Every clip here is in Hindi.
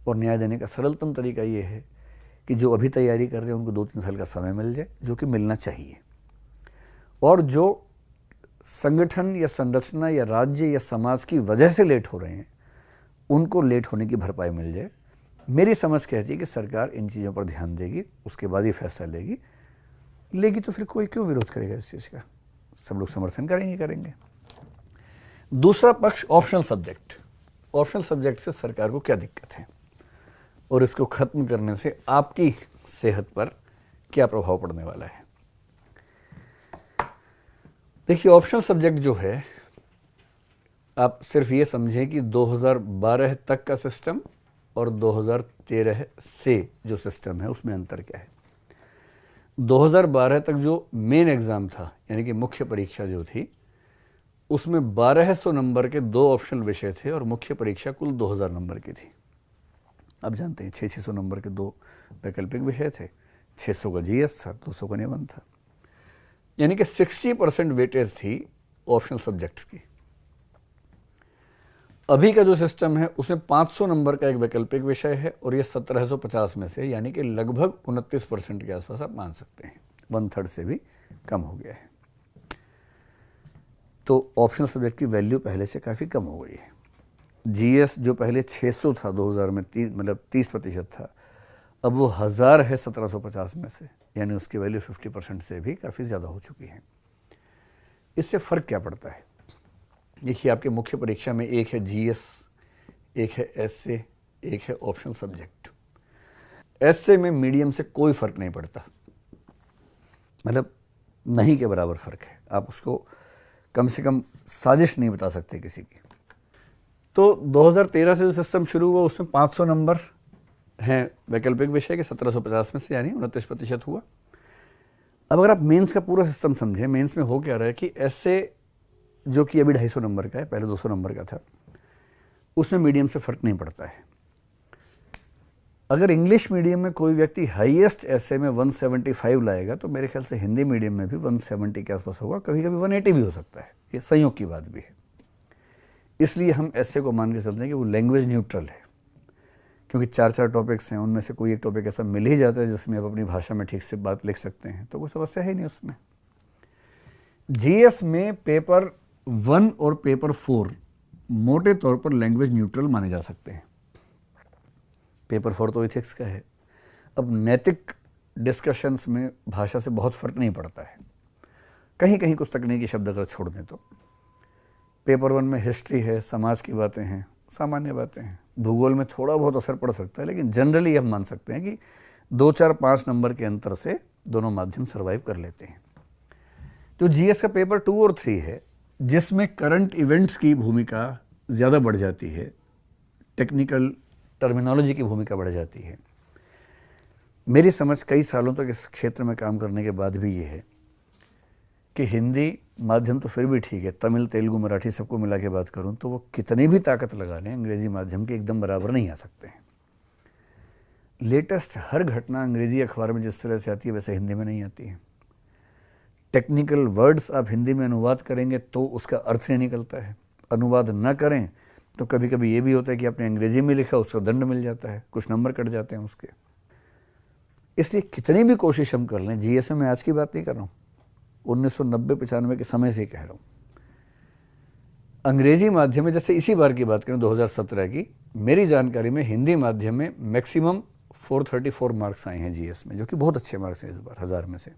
और न्याय देने का सरलतम तरीका ये है कि जो अभी तैयारी कर रहे हैं उनको 2-3 साल का समय मिल जाए, जो कि मिलना चाहिए, और जो संगठन या संरचना या राज्य या समाज की वजह से लेट हो रहे हैं उनको लेट होने की भरपाई मिल जाए। मेरी समझ कहती है कि सरकार इन चीज़ों पर ध्यान देगी, उसके बाद ही फैसला लेगी तो फिर कोई क्यों विरोध करेगा इस चीज़ का, सब लोग समर्थन करेंगे। दूसरा पक्ष ऑप्शनल सब्जेक्ट। ऑप्शनल सब्जेक्ट से सरकार को क्या दिक्कत है और इसको खत्म करने से आपकी सेहत पर क्या प्रभाव पड़ने वाला है। देखिए, ऑप्शनल सब्जेक्ट जो है, आप सिर्फ ये समझें कि 2012 तक का सिस्टम और 2013 से जो सिस्टम है उसमें अंतर क्या है। 2012 तक जो मेन एग्ज़ाम था, यानी कि मुख्य परीक्षा जो थी, उसमें 1200 नंबर के 2 ऑप्शनल विषय थे और मुख्य परीक्षा कुल 2000 नंबर की थी। आप जानते हैं 600 नंबर के 2 वैकल्पिक विषय थे, 600 का जीएस था, 200 का निबंध था, यानी कि 60% वेटेज थी ऑप्शनल सब्जेक्ट्स की। अभी का जो सिस्टम है उसमें 500 नंबर का एक वैकल्पिक विषय है और ये 1750 में से, यानी कि लगभग 29% के आसपास आप मान सकते हैं, 1/3 से भी कम हो गया है। तो ऑप्शनल सब्जेक्ट की वैल्यू पहले से काफ़ी कम हो गई है। जीएस जो पहले 600 था 2000 में, मतलब 30% था, अब वो 1000 है 1750 में से, यानी उसकी वैल्यू 50% से भी काफ़ी ज़्यादा हो चुकी है। इससे फ़र्क क्या पड़ता है? देखिए, आपके मुख्य परीक्षा में एक है जीएस, एक है एसए, एक है ऑप्शनल सब्जेक्ट। एसए में मीडियम से कोई फ़र्क नहीं पड़ता, मतलब नहीं के बराबर फ़र्क है, आप उसको कम से कम साजिश नहीं बता सकते किसी की। तो 2013 से जो सिस्टम शुरू हुआ उसमें 500 नंबर हैं वैकल्पिक विषय के 1750 में से, यानी 29% हुआ। अब अगर आप मेंस का पूरा सिस्टम समझें, मेंस में हो क्या रहा है कि एसए जो कि अभी 250 नंबर का है, पहले 200 नंबर का था, उसमें मीडियम से फ़र्क नहीं पड़ता है। अगर इंग्लिश मीडियम में कोई व्यक्ति हाईएस्ट एसए में 175 लाएगा तो मेरे ख्याल से हिंदी मीडियम में भी 170 के आसपास होगा, कभी कभी 180 भी हो सकता है, ये संयोग की बात भी है। इसलिए हम एसए को मान के चलते हैं कि वो लैंग्वेज न्यूट्रल है, क्योंकि 4 टॉपिक्स हैं, उनमें से कोई एक टॉपिक ऐसा मिल ही जाता है जिसमें आप अपनी भाषा में ठीक से बात लिख सकते हैं, तो कोई समस्या है नहीं उसमें। जीएस में पेपर 1 और पेपर 4 मोटे तौर पर लैंग्वेज न्यूट्रल माने जा सकते हैं। पेपर 4 तो इथिक्स का है। अब नैतिक डिस्कशंस में भाषा से बहुत फ़र्क नहीं पड़ता है, कहीं कहीं कुछ तकनीकी शब्द अगर छोड़ दें तो। पेपर 1 में हिस्ट्री है, समाज की बातें हैं, सामान्य बातें हैं, भूगोल में थोड़ा बहुत असर पड़ सकता है, लेकिन जनरली हम मान सकते हैं कि 2, 4, 5 नंबर के अंतर से दोनों माध्यम सर्वाइव कर लेते हैं। जो जीएस का पेपर 2 और 3 है, जिसमें करंट इवेंट्स की भूमिका ज़्यादा बढ़ जाती है, टेक्निकल टर्मिनोलॉजी की भूमिका बढ़ जाती है। मेरी समझ कई सालों तक इस क्षेत्र में काम करने के बाद भी ये है कि हिंदी माध्यम तो फिर भी ठीक है, तमिल, तेलुगु, मराठी सबको मिला के बात करूं तो वो कितनी भी ताकत लगा लें, अंग्रेजी माध्यम के एकदम बराबर नहीं आ सकते हैं। लेटेस्ट हर घटना अंग्रेजी अखबार में जिस तरह से आती है वैसे हिंदी में नहीं आती है। टेक्निकल वर्ड्स आप हिंदी में अनुवाद करेंगे तो उसका अर्थ नहीं निकलता है, अनुवाद न करें तो कभी कभी ये भी होता है कि आपने अंग्रेजी में लिखा, उसका दंड मिल जाता है, कुछ नंबर कट जाते हैं उसके। इसलिए कितनी भी कोशिश हम कर लें, जीएस में मैं आज की बात नहीं कर रहा हूँ, 1990-95 के समय से कह रहा हूँ, अंग्रेजी माध्यम में, जैसे इसी बार की बात करें 2017 की, मेरी जानकारी में हिंदी माध्यम में मैक्सिमम 434 मार्क्स आए हैं जीएस में, जो कि बहुत अच्छे मार्क्स हैं इस बार 1000 में से।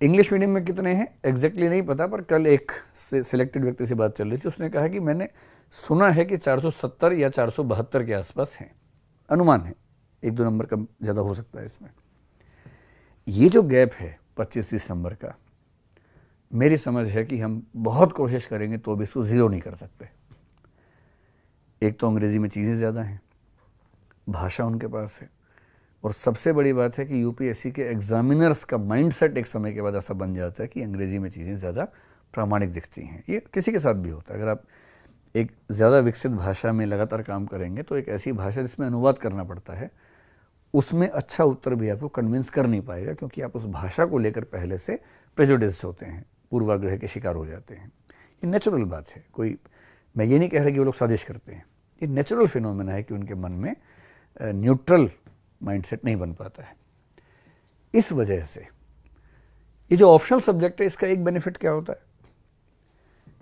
इंग्लिश मीडियम में कितने हैं एग्जैक्टली नहीं पता, पर कल एक सिलेक्टेड व्यक्ति से बात चल रही थी, उसने कहा कि मैंने सुना है कि 470 या 472 के आसपास हैं, अनुमान है, 1-2 नंबर कम ज़्यादा हो सकता है इसमें। ये जो गैप है 25-30 नंबर का, मेरी समझ है कि हम बहुत कोशिश करेंगे तो भी इसको ज़ीरो नहीं कर सकते। एक तो अंग्रेज़ी में चीज़ें ज़्यादा हैं, भाषा उनके पास है, और सबसे बड़ी बात है कि यूपीएससी के एग्जामिनर्स का माइंडसेट एक समय के बाद ऐसा बन जाता है कि अंग्रेज़ी में चीज़ें ज़्यादा प्रामाणिक दिखती हैं। ये किसी के साथ भी होता है। अगर आप एक ज़्यादा विकसित भाषा में लगातार काम करेंगे तो एक ऐसी भाषा जिसमें अनुवाद करना पड़ता है, उसमें अच्छा उत्तर भी आपको कन्विंस कर नहीं पाएगा, क्योंकि आप उस भाषा को लेकर पहले से प्रेजुडिस्ड होते हैं, पूर्वाग्रह के शिकार हो जाते हैं। ये नेचुरल बात है, कोई, मैं ये नहीं कह रहा कि वो लोग साजिश करते हैं, ये नेचुरल फिनोमेना है कि उनके मन में न्यूट्रल माइंडसेट नहीं बन पाता है। इस वजह से ये जो ऑप्शनल सब्जेक्ट है, इसका एक बेनिफिट क्या होता है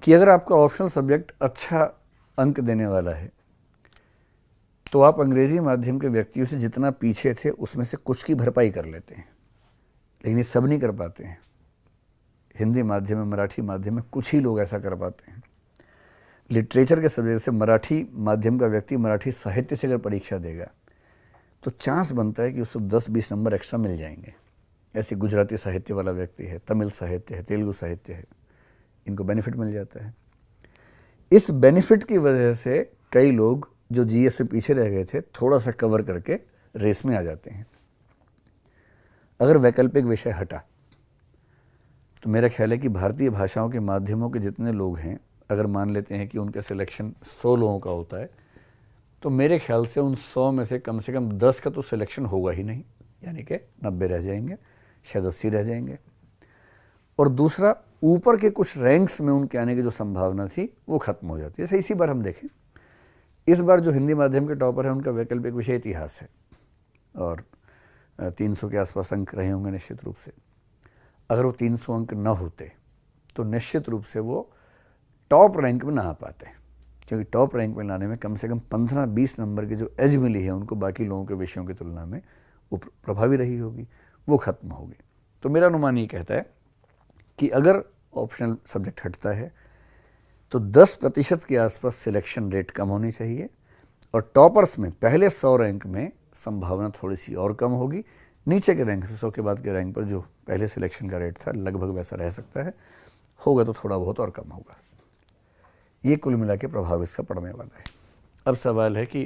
कि अगर आपका ऑप्शनल सब्जेक्ट अच्छा अंक देने वाला है तो आप अंग्रेजी माध्यम के व्यक्तियों से जितना पीछे थे उसमें से कुछ की भरपाई कर लेते हैं, लेकिन ये सब नहीं कर पाते हैं। हिंदी माध्यम में, मराठी माध्यम में कुछ ही लोग ऐसा कर पाते हैं। लिटरेचर के सब्जेक्ट से मराठी माध्यम का व्यक्ति मराठी साहित्य से अगर परीक्षा देगा तो चांस बनता है कि उसको 10-20 नंबर एक्स्ट्रा मिल जाएंगे। ऐसे गुजराती साहित्य वाला व्यक्ति है, तमिल साहित्य है, तेलुगु साहित्य है, इनको बेनिफिट मिल जाता है। इस बेनिफिट की वजह से कई लोग जो जीएस से पीछे रह गए थे थोड़ा सा कवर करके रेस में आ जाते हैं। अगर वैकल्पिक विषय हटा तो मेरा ख्याल है कि भारतीय भाषाओं के माध्यमों के जितने लोग हैं, अगर मान लेते हैं कि उनका सिलेक्शन 100 लोगों का होता है तो मेरे ख्याल से उन 100 में से कम 10 का तो सिलेक्शन होगा ही नहीं, यानी कि 90 रह जाएंगे, शायद 80 रह जाएंगे। और दूसरा, ऊपर के कुछ रैंक्स में उनके आने की जो संभावना थी वो खत्म हो जाती है। जैसे इसी बार हम देखें, इस बार जो हिंदी माध्यम के टॉपर है उनका वैकल्पिक विषय इतिहास है और 300 के आसपास अंक रहे होंगे निश्चित रूप से। अगर वो 300 अंक न होते तो निश्चित रूप से वो टॉप रैंक में ना आ पाते, क्योंकि टॉप रैंक में लाने में कम से कम 15-20 नंबर की जो एज मिली है उनको बाकी लोगों के विषयों की तुलना में वो प्रभावी रही होगी, वो खत्म होगी। तो मेरा अनुमान ये कहता है कि अगर ऑप्शनल सब्जेक्ट हटता है तो 10% के आसपास सिलेक्शन रेट कम होनी चाहिए और टॉपर्स में पहले 100 रैंक में संभावना थोड़ी सी और कम होगी। नीचे के रैंक 100 के बाद के रैंक पर जो पहले सिलेक्शन का रेट था लगभग वैसा रह सकता है, होगा तो थोड़ा बहुत और कम होगा। ये कुल मिला के प्रभाव इसका पड़ने वाला है। अब सवाल है कि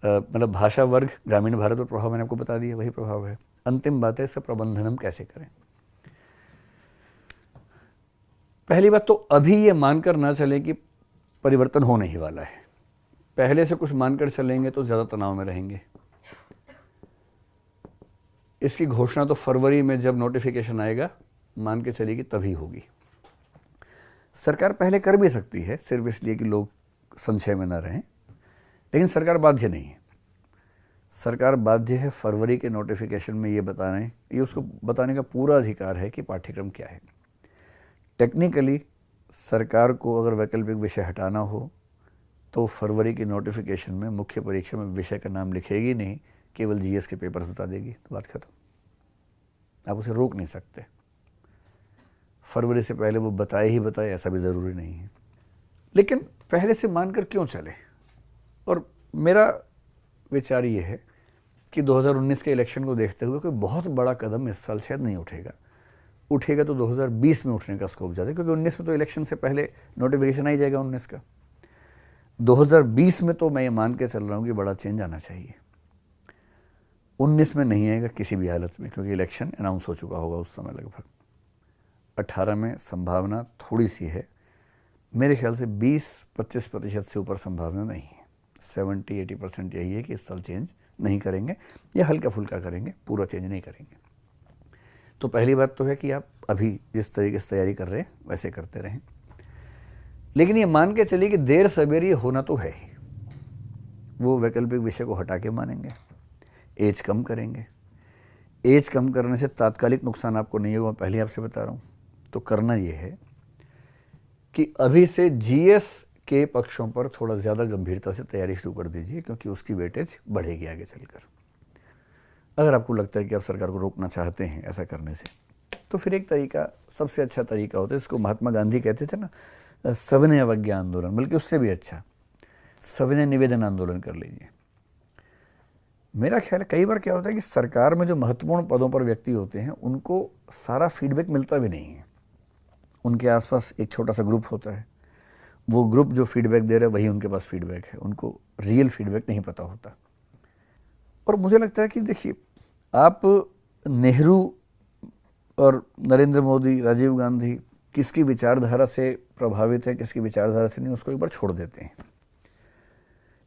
मतलब भाषा वर्ग ग्रामीण भारत पर प्रभाव मैंने आपको बता दिया, वही प्रभाव है। अंतिम बात है इसका प्रबंधन हम कैसे करें। पहली बात तो अभी ये मानकर ना चले कि परिवर्तन होने ही वाला है। पहले से कुछ मानकर चलेंगे तो ज़्यादा तनाव में रहेंगे। इसकी घोषणा तो फरवरी में जब नोटिफिकेशन आएगा मान के चलिए कि तभी होगी। सरकार पहले कर भी सकती है सिर्फ इसलिए कि लोग संशय में ना रहें, लेकिन सरकार बाध्य नहीं है। सरकार बाध्य है फरवरी के नोटिफिकेशन में ये उसको बताने का पूरा अधिकार है कि पाठ्यक्रम क्या है। टेक्निकली सरकार को अगर वैकल्पिक विषय हटाना हो तो फरवरी की नोटिफिकेशन में मुख्य परीक्षा में विषय का नाम लिखेगी नहीं, केवल जीएस के पेपर्स बता देगी, तो बात खत्म। आप उसे रोक नहीं सकते। फरवरी से पहले वो बताए ही बताए ऐसा भी ज़रूरी नहीं है, लेकिन पहले से मानकर क्यों चले। और मेरा विचार ये है कि 2019 के इलेक्शन को देखते हुए कोई बहुत बड़ा कदम इस साल शायद नहीं उठेगा तो 2020 में उठने का स्कोप ज़्यादा है, क्योंकि 19 में तो इलेक्शन से पहले नोटिफिकेशन आ ही जाएगा 19 का। 2020 में तो मैं ये मान के चल रहा हूँ कि बड़ा चेंज आना चाहिए। 19 में नहीं आएगा किसी भी हालत में, क्योंकि इलेक्शन अनाउंस हो चुका होगा उस समय लगभग। 18 में संभावना थोड़ी सी है, मेरे ख्याल से 20-25% से ऊपर संभावना नहीं है। 70-80% यही है कि इस साल चेंज नहीं करेंगे या हल्का फुल्का करेंगे, पूरा चेंज नहीं करेंगे। तो पहली बात तो है कि आप अभी जिस तरीके से तैयारी कर रहे हैं वैसे करते रहें, लेकिन ये मान के चलिए कि देर सवेर ये होना तो है ही। वो वैकल्पिक विषय को हटा के मानेंगे, एज कम करेंगे। एज कम करने से तात्कालिक नुकसान आपको नहीं होगा, मैं पहले आपसे बता रहा हूँ। तो करना ये है कि अभी से जीएस के पक्षों पर थोड़ा ज़्यादा गंभीरता से तैयारी शुरू कर दीजिए, क्योंकि उसकी वेटेज बढ़ेगी आगे चलकर। अगर आपको लगता है कि आप सरकार को रोकना चाहते हैं ऐसा करने से, तो फिर एक तरीका, सबसे अच्छा तरीका होता है, इसको महात्मा गांधी कहते थे ना, सविनय अवज्ञा आंदोलन, बल्कि उससे भी अच्छा सविनय निवेदन आंदोलन कर लीजिए। मेरा ख्याल है कई बार क्या होता है कि सरकार में जो महत्वपूर्ण पदों पर व्यक्ति होते हैं उनको सारा फीडबैक मिलता भी नहीं है। उनके आसपास एक छोटा सा ग्रुप होता है, वो ग्रुप जो फीडबैक दे रहा है वही उनके पास फीडबैक है, उनको रियल फीडबैक नहीं पता होता। और मुझे लगता है कि देखिए, आप नेहरू और नरेंद्र मोदी, राजीव गांधी किसकी विचारधारा से प्रभावित है, किसकी विचारधारा से नहीं, उसको एक बार छोड़ देते हैं।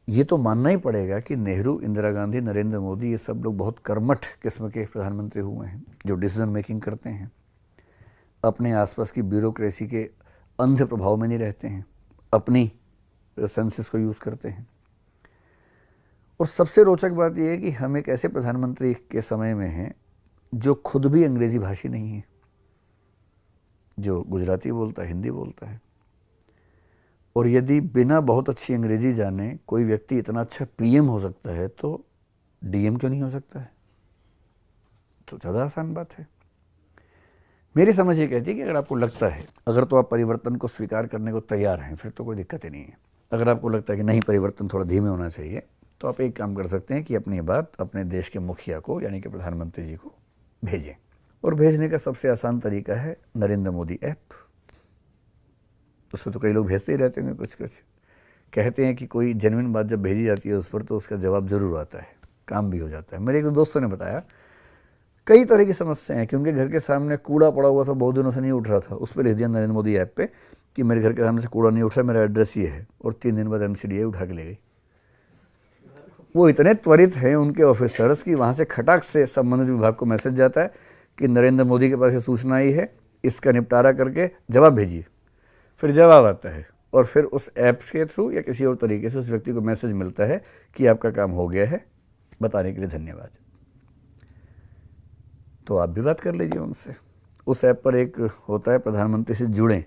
ये तो मानना ही पड़ेगा कि नेहरू, इंदिरा गांधी, नरेंद्र मोदी, ये सब लोग बहुत कर्मठ किस्म के प्रधानमंत्री हुए हैं, जो डिसीजन मेकिंग करते हैं, अपने आसपास की ब्यूरोक्रेसी के अंध प्रभाव में नहीं रहते हैं, अपनी सेंसेस को यूज़ करते हैं। और सबसे रोचक बात यह है कि हम एक ऐसे प्रधानमंत्री के समय में हैं जो खुद भी अंग्रेजी भाषी नहीं है, जो गुजराती बोलता है, हिंदी बोलता है। और यदि बिना बहुत अच्छी अंग्रेजी जाने कोई व्यक्ति इतना अच्छा पीएम हो सकता है तो डीएम क्यों नहीं हो सकता है? तो ज़्यादा आसान बात है। मेरी समझ ये कहती है कि अगर आपको लगता है, अगर तो आप परिवर्तन को स्वीकार करने को तैयार हैं, फिर तो कोई दिक्कत ही नहीं है। अगर आपको लगता है कि नहीं, परिवर्तन थोड़ा धीमे होना चाहिए, तो आप एक काम कर सकते हैं कि अपनी बात अपने देश के मुखिया को, यानी कि प्रधानमंत्री जी को भेजें। और भेजने का सबसे आसान तरीका है नरेंद्र मोदी ऐप। उस पर तो कई लोग भेजते ही रहते होंगे, कुछ कुछ कहते हैं कि कोई जेन्युइन बात जब भेजी जाती है उस पर तो उसका जवाब ज़रूर आता है, काम भी हो जाता है। मेरे एक दोस्तों ने बताया कई तरह की समस्याएं हैं कि उनके घर के सामने कूड़ा पड़ा हुआ था, बहुत दिनों से नहीं उठ रहा था, उस पर लिख दिया नरेंद्र मोदी ऐप पे कि मेरे घर के सामने से कूड़ा नहीं उठ रहा, मेरा एड्रेस ये है, और 3 दिन बाद MCDA उठा के ले गई। वो इतने त्वरित हैं उनके ऑफिसर्स कि वहाँ से खटाक से संबंधित विभाग को मैसेज जाता है कि नरेंद्र मोदी के पास ये सूचना आई है, इसका निपटारा करके जवाब भेजिए। फिर जवाब आता है और फिर उस ऐप के थ्रू या किसी और तरीके से उस व्यक्ति को मैसेज मिलता है कि आपका काम हो गया है, बताने के लिए धन्यवाद। तो आप भी बात कर लीजिए उनसे। उस ऐप पर एक होता है प्रधानमंत्री से जुड़ें,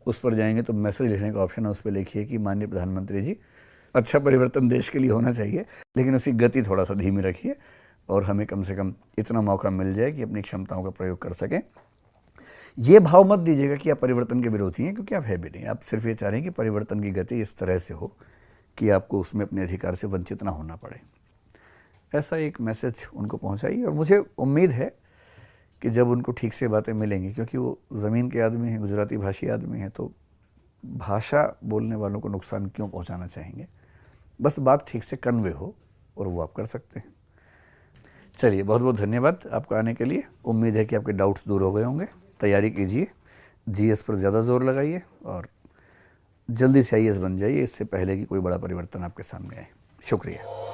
उस पर जाएंगे तो मैसेज लिखने का ऑप्शन है, उस पर लिखिए कि माननीय प्रधानमंत्री जी, अच्छा परिवर्तन देश के लिए होना चाहिए, लेकिन उसकी गति थोड़ा सा धीमी रखिए और हमें कम से कम इतना मौका मिल जाए कि अपनी क्षमताओं का प्रयोग कर सकें। ये भाव मत दीजिएगा कि आप परिवर्तन के विरोधी हैं, क्योंकि आप है भी नहीं। आप सिर्फ ये चाह रहे हैं कि परिवर्तन की गति इस तरह से हो कि आपको उसमें अपने अधिकार से वंचित ना होना पड़े। ऐसा एक मैसेज उनको पहुंचाइए। और मुझे उम्मीद है कि जब उनको ठीक से बातें मिलेंगी, क्योंकि वो ज़मीन के आदमी हैं, गुजराती भाषी आदमी हैं, तो भाषा बोलने वालों को नुकसान क्यों पहुंचाना चाहेंगे। बस बात ठीक से कन्वे हो और वो आप कर सकते हैं। चलिए, बहुत बहुत धन्यवाद आपका आने के लिए। उम्मीद है कि आपके डाउट्स दूर हो गए होंगे। तैयारी कीजिए, GS पर ज़्यादा जोर लगाइए और जल्दी से IAS बन जाइए, इससे पहले कि कोई बड़ा परिवर्तन आपके सामने आए। शुक्रिया।